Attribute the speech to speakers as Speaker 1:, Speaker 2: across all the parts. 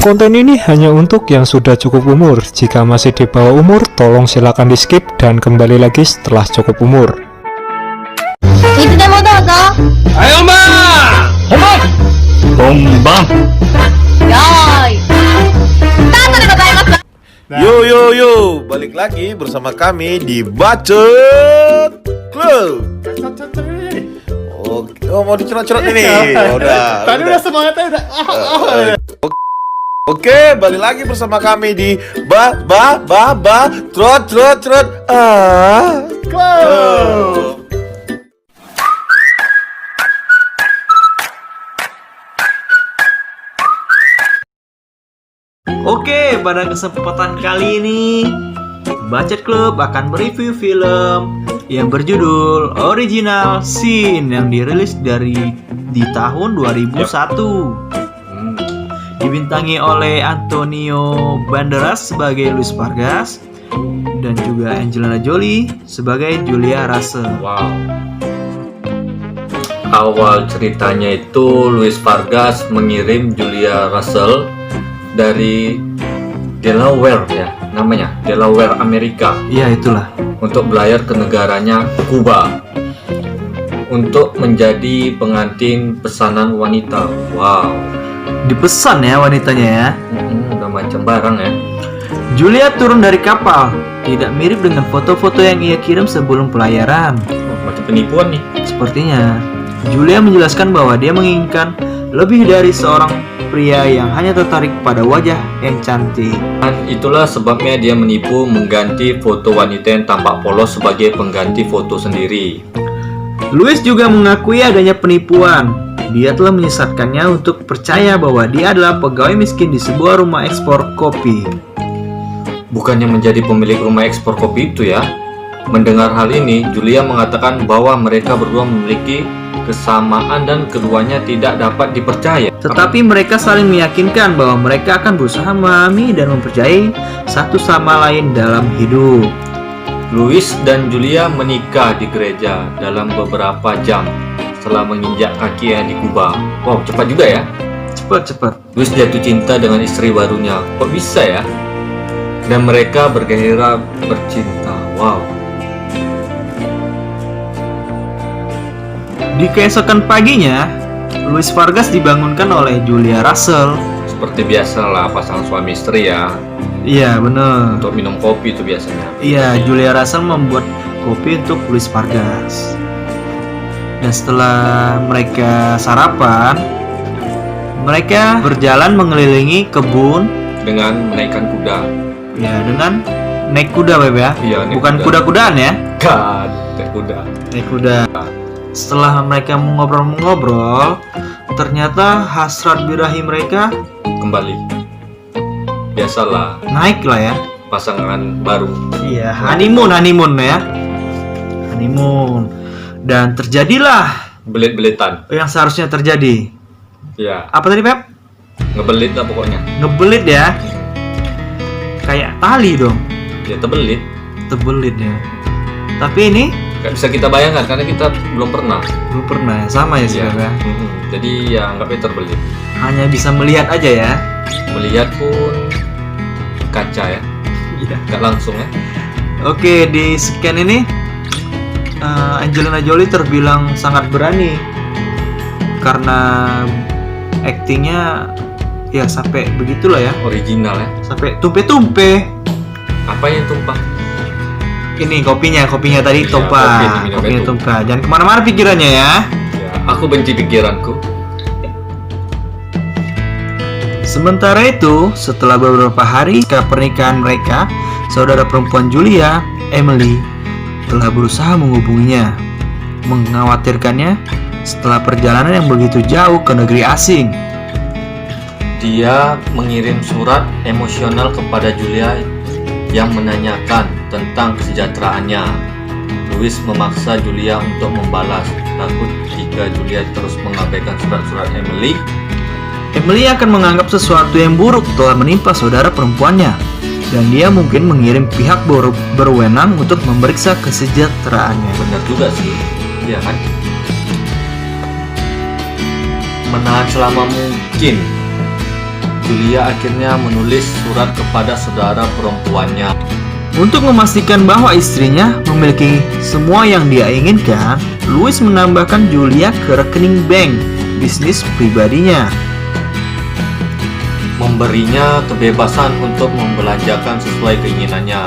Speaker 1: Konten ini hanya untuk yang sudah cukup umur. Jika masih di bawah umur, tolong silakan di skip dan kembali lagi setelah cukup umur.
Speaker 2: Ayo mbak,
Speaker 3: Bombang.
Speaker 2: Yo, balik lagi bersama kami di Bacot Club. Oh, mau dicerot-cerot ini. Udah.
Speaker 4: Tadi udah semangatnya udah.
Speaker 2: Oke, balik lagi bersama kami di trot. Club.
Speaker 3: Oke, pada kesempatan kali ini Bacot Club akan mereview film yang berjudul Original Sin yang dirilis di tahun 2001. Dibintangi oleh Antonio Banderas sebagai Luis Vargas dan juga Angelina Jolie sebagai Julia Russell.
Speaker 5: Wow. Awal ceritanya itu Luis Vargas mengirim Julia Russell dari Delaware ya, namanya Delaware Amerika.
Speaker 3: Iya, itulah.
Speaker 5: Untuk belayar ke negaranya Kuba untuk menjadi pengantin pesanan wanita. Wow.
Speaker 3: Dipesan ya wanitanya ya.
Speaker 5: Udah macam barang ya.
Speaker 3: Julia turun dari kapal, tidak mirip dengan foto-foto yang ia kirim sebelum pelayaran.
Speaker 5: Macam penipuan nih.
Speaker 3: Sepertinya, Julia menjelaskan bahwa dia menginginkan lebih dari seorang pria yang hanya tertarik pada wajah yang cantik.
Speaker 5: Dan itulah sebabnya dia menipu mengganti foto wanita yang tampak polos sebagai pengganti foto sendiri.
Speaker 3: Louis juga mengakui adanya penipuan. Dia telah menyesatkannya untuk percaya bahwa dia adalah pegawai miskin di sebuah rumah ekspor kopi.
Speaker 5: Bukannya menjadi pemilik rumah ekspor kopi itu ya. Mendengar hal ini, Julia mengatakan bahwa mereka berdua memiliki kesamaan dan keduanya tidak dapat dipercaya.
Speaker 3: Tetapi mereka saling meyakinkan bahwa mereka akan berusaha memahami dan mempercayai satu sama lain dalam hidup.
Speaker 5: Louis dan Julia menikah di gereja dalam beberapa jam setelah menginjak kaki di Kuba. Wow, cepat juga ya.
Speaker 3: Cepat.
Speaker 5: Louis jatuh cinta dengan istri barunya. Kok bisa ya? Dan mereka bergairah bercinta. Wow.
Speaker 3: Di keesokan paginya, Luis Vargas dibangunkan oleh Julia Russell.
Speaker 5: Seperti biasalah pasangan suami istri ya.
Speaker 3: Iya, bener.
Speaker 5: Untuk minum kopi itu biasanya.
Speaker 3: Iya, Julia Russell membuat kopi untuk Luis Vargas. Dan setelah mereka sarapan, mereka berjalan mengelilingi kebun
Speaker 5: Dengan menaikkan kuda.
Speaker 3: ya dengan naik kuda, Beb ya.
Speaker 5: Iya, naik
Speaker 3: Bukan
Speaker 5: kuda.
Speaker 3: kuda-kudaan ya.
Speaker 5: Kan, naik kuda.
Speaker 3: Naik kuda. Setelah mereka mengobrol-ngobrol, ternyata hasrat birahi mereka
Speaker 5: Kembali. Biasalah
Speaker 3: naik lah ya.
Speaker 5: pasangan baru.
Speaker 3: Iya, honeymoon ya. Honeymoon. Dan terjadilah
Speaker 5: Belit-belitan.
Speaker 3: yang seharusnya terjadi.
Speaker 5: Ya,
Speaker 3: Apa tadi, Pep?
Speaker 5: ngebelit lah pokoknya.
Speaker 3: Ngebelit ya. Kayak tali dong.
Speaker 5: Ya terbelit.
Speaker 3: Tebelit ya. Tapi ini
Speaker 5: Gak bisa kita bayangkan karena kita belum pernah.
Speaker 3: belum pernah ya, sama ya sih,
Speaker 5: Ya.
Speaker 3: Pep ya.
Speaker 5: Jadi ya anggapnya terbelit.
Speaker 3: Hanya bisa melihat aja ya.
Speaker 5: Melihat pun kaca ya.
Speaker 3: Iya.
Speaker 5: Gak langsung ya.
Speaker 3: Oke, di scan ini Angelina Jolie terbilang sangat berani karena aktingnya ya sampai begitulah ya,
Speaker 5: Original ya.
Speaker 3: sampai tumpe-tumpe.
Speaker 5: Apa yang tumpah?
Speaker 3: Ini kopinya tadi
Speaker 5: Iya,
Speaker 3: tumpah,
Speaker 5: kopi diminum
Speaker 3: kopinya
Speaker 5: itu.
Speaker 3: tumpah. Jangan kemana-mana pikirannya ya.
Speaker 5: Ya, aku benci pikiranku.
Speaker 3: Sementara itu, setelah beberapa hari ke pernikahan mereka, saudara perempuan Julia, Emily, telah berusaha menghubunginya, mengkhawatirkannya setelah perjalanan yang begitu jauh ke negeri asing.
Speaker 5: Dia mengirim surat emosional kepada Julia yang menanyakan tentang kesejahteraannya. Louis memaksa Julia untuk membalas. Takut jika Julia terus mengabaikan surat-surat Emily,
Speaker 3: Emily akan menganggap sesuatu yang buruk telah menimpa saudara perempuannya, dan dia mungkin mengirim pihak berwenang untuk memeriksa kesejahteraannya.
Speaker 5: benar juga sih, ya kan? Menahan selama mungkin Julia akhirnya menulis surat kepada saudara perempuannya.
Speaker 3: Untuk memastikan bahwa istrinya memiliki semua yang dia inginkan, Louis menambahkan Julia ke rekening bank bisnis pribadinya,
Speaker 5: Memberinya kebebasan untuk membelanjakan sesuai keinginannya.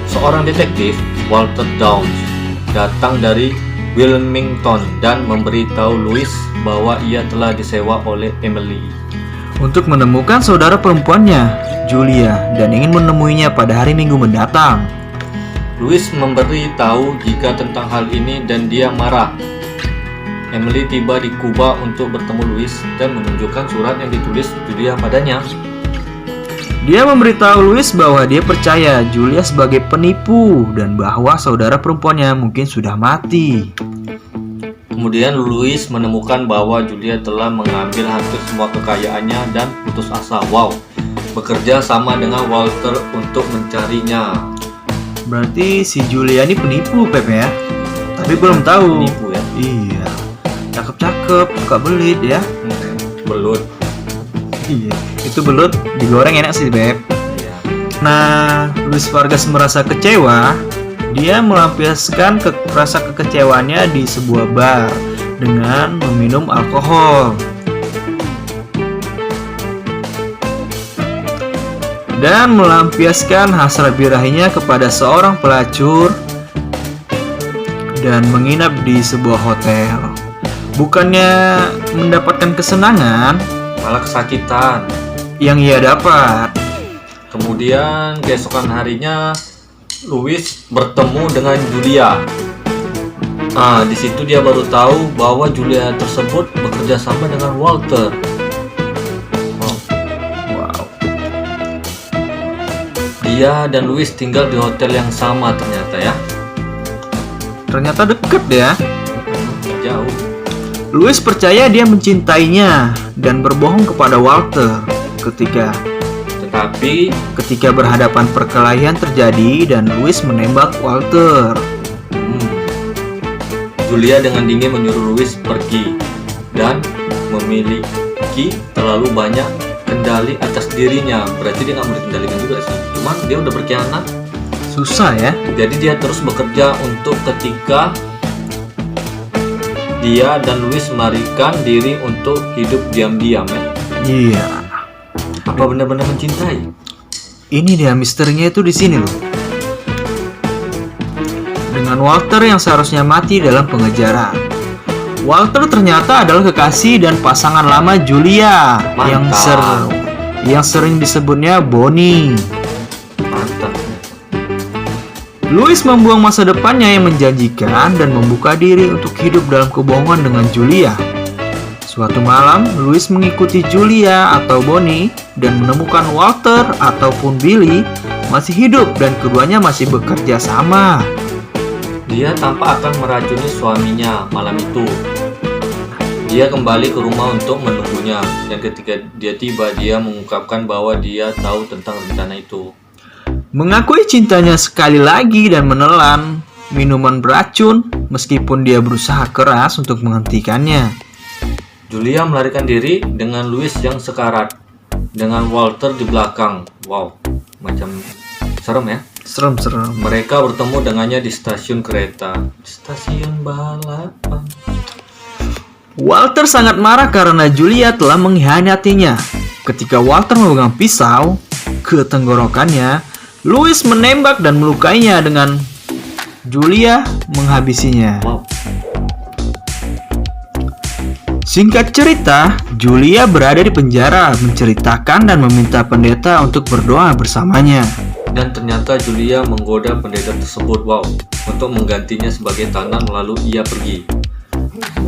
Speaker 5: Seorang detektif, Walter Downs, datang dari Wilmington dan memberitahu Louis bahwa ia telah disewa oleh Emily
Speaker 3: untuk menemukan saudara perempuannya, Julia, dan ingin menemuinya pada hari Minggu mendatang.
Speaker 5: Louis memberi tahu jika tentang hal ini dan dia marah. Emily tiba di Kuba untuk bertemu Louis dan menunjukkan surat yang ditulis Julia padanya.
Speaker 3: Dia memberitahu Louis bahwa dia percaya Julia sebagai penipu dan bahwa saudara perempuannya mungkin sudah mati.
Speaker 5: Kemudian Louis menemukan bahwa Julia telah mengambil hampir semua kekayaannya dan putus asa. Wow, bekerja sama dengan Walter untuk mencarinya.
Speaker 3: Berarti si Julia ini penipu, Pep ya? Tapi belum tahu.
Speaker 5: Penipu ya?
Speaker 3: Iya. Cakep-cakep, suka belit ya.
Speaker 5: Belut.
Speaker 3: Iya. Itu belut digoreng enak sih, Beb.
Speaker 5: Iya.
Speaker 3: Nah, Luis Vargas merasa kecewa. Dia melampiaskan rasa kekecewaannya di sebuah bar dengan meminum alkohol. Dan melampiaskan hasrat birahinya kepada seorang pelacur dan menginap di sebuah hotel. Bukannya mendapatkan kesenangan,
Speaker 5: Malah kesakitan.
Speaker 3: yang ia dapat.
Speaker 5: Kemudian keesokan harinya Louis bertemu dengan Julia. Di situ dia baru tahu bahwa Julia tersebut bekerja sama dengan Walter.
Speaker 3: Wow.
Speaker 5: Dia dan Louis tinggal di hotel yang sama ternyata ya.
Speaker 3: Ternyata deket ya.
Speaker 5: Jauh.
Speaker 3: Louis percaya dia mencintainya dan berbohong kepada Walter ketika berhadapan perkelahian terjadi dan Louis menembak Walter.
Speaker 5: Julia dengan dingin menyuruh Louis pergi dan memiliki terlalu banyak kendali atas dirinya. Berarti dia nggak boleh kendalikan juga sih. Cuman dia udah berkhianat.
Speaker 3: Susah ya.
Speaker 5: Jadi dia terus bekerja untuk ketika dia dan Louis melarikan diri untuk hidup diam-diam ya.
Speaker 3: Iya.
Speaker 5: Apa benar-benar mencintai?
Speaker 3: Ini dia misterinya itu di sini loh. Dengan Walter yang seharusnya mati dalam pengejaran. Walter ternyata adalah kekasih dan pasangan lama Julia
Speaker 5: Mantap.
Speaker 3: yang sering disebutnya Bonnie.
Speaker 5: Mantap.
Speaker 3: Louis membuang masa depannya yang menjanjikan dan membuka diri untuk hidup dalam kebohongan dengan Julia. Suatu malam, Louis mengikuti Julia atau Bonnie dan menemukan Walter ataupun Billy masih hidup dan keduanya masih bekerja sama.
Speaker 5: Dia tampak akan meracuni suaminya malam itu. Dia kembali ke rumah untuk menunggunya dan ketika dia tiba dia mengungkapkan bahwa dia tahu tentang rencana itu.
Speaker 3: Mengakui cintanya sekali lagi dan menelan minuman beracun meskipun dia berusaha keras untuk menghentikannya.
Speaker 5: Julia melarikan diri dengan Louis yang sekarat, dengan Walter di belakang. Wow, macam serem ya.
Speaker 3: Serem-serem.
Speaker 5: Mereka bertemu dengannya di stasiun kereta, stasiun balapan.
Speaker 3: Walter sangat marah karena Julia telah mengkhianatinya. Ketika Walter memegang pisau ke tenggorokannya, Louis menembak dan melukainya dengan Julia menghabisinya.
Speaker 5: Wow.
Speaker 3: Singkat cerita, Julia berada di penjara menceritakan dan meminta pendeta untuk berdoa bersamanya.
Speaker 5: Dan ternyata Julia menggoda pendeta tersebut, wow, untuk menggantinya sebagai tahanan lalu ia pergi.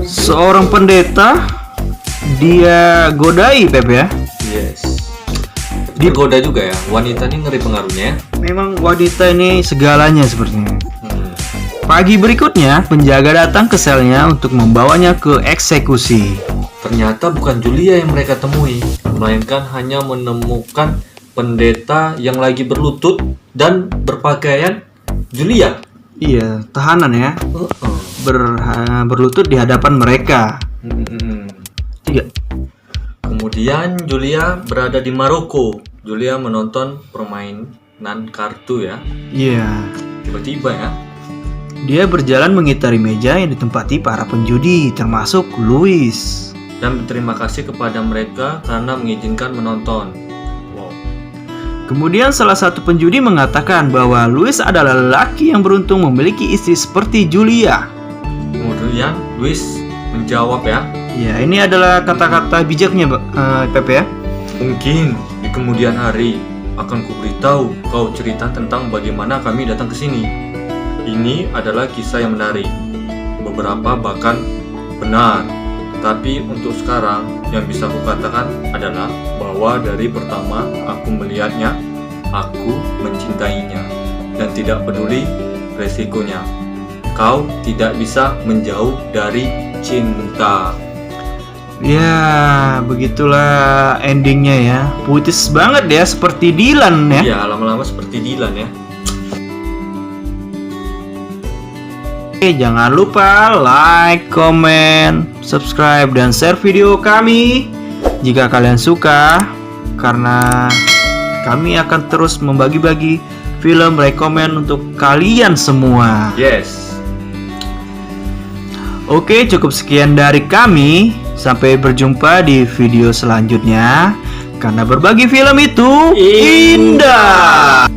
Speaker 3: Seorang pendeta dia godai, Pep ya.
Speaker 5: Yes. Digoda juga ya, wanita ini ngeri pengaruhnya ya.
Speaker 3: Memang wanita ini segalanya sepertinya. Pagi berikutnya, penjaga datang ke selnya untuk membawanya ke eksekusi.
Speaker 5: Ternyata bukan Julia yang mereka temui, melainkan hanya menemukan pendeta yang lagi berlutut dan berpakaian Julia.
Speaker 3: Iya, tahanan ya. Berlutut di hadapan mereka.
Speaker 5: 3.
Speaker 3: Kemudian
Speaker 5: Kemudian Julia berada di Maroko. Julia menonton permainan kartu ya.
Speaker 3: Iya.
Speaker 5: Tiba-tiba ya.
Speaker 3: Dia berjalan mengitari meja yang ditempati para penjudi, termasuk Louis.
Speaker 5: Dan berterima kasih kepada mereka karena mengizinkan menonton. Wow.
Speaker 3: Kemudian salah satu penjudi mengatakan bahwa Louis adalah lelaki yang beruntung memiliki istri seperti Julia.
Speaker 5: Kemudian Louis menjawab ya.
Speaker 3: Ya, ini adalah kata-kata bijaknya, Pepe ya.
Speaker 5: Mungkin di kemudian hari akan kuberitahu kau cerita tentang bagaimana kami datang ke sini. Ini adalah kisah yang menarik. Beberapa bahkan benar. Tapi untuk sekarang yang bisa kukatakan adalah bahwa dari pertama aku melihatnya, aku mencintainya dan tidak peduli resikonya. Kau tidak bisa menjauh dari cinta.
Speaker 3: Ya, begitulah endingnya ya. Puitis banget ya, seperti Dylan ya.
Speaker 5: Ya, lama-lama seperti Dylan ya.
Speaker 3: Oke, jangan lupa like, comment, subscribe, dan share video kami jika kalian suka, karena kami akan terus membagi-bagi film rekomen untuk kalian semua.
Speaker 5: Yes.
Speaker 3: Oke, cukup sekian dari kami. Sampai berjumpa di video selanjutnya, karena berbagi film itu indah.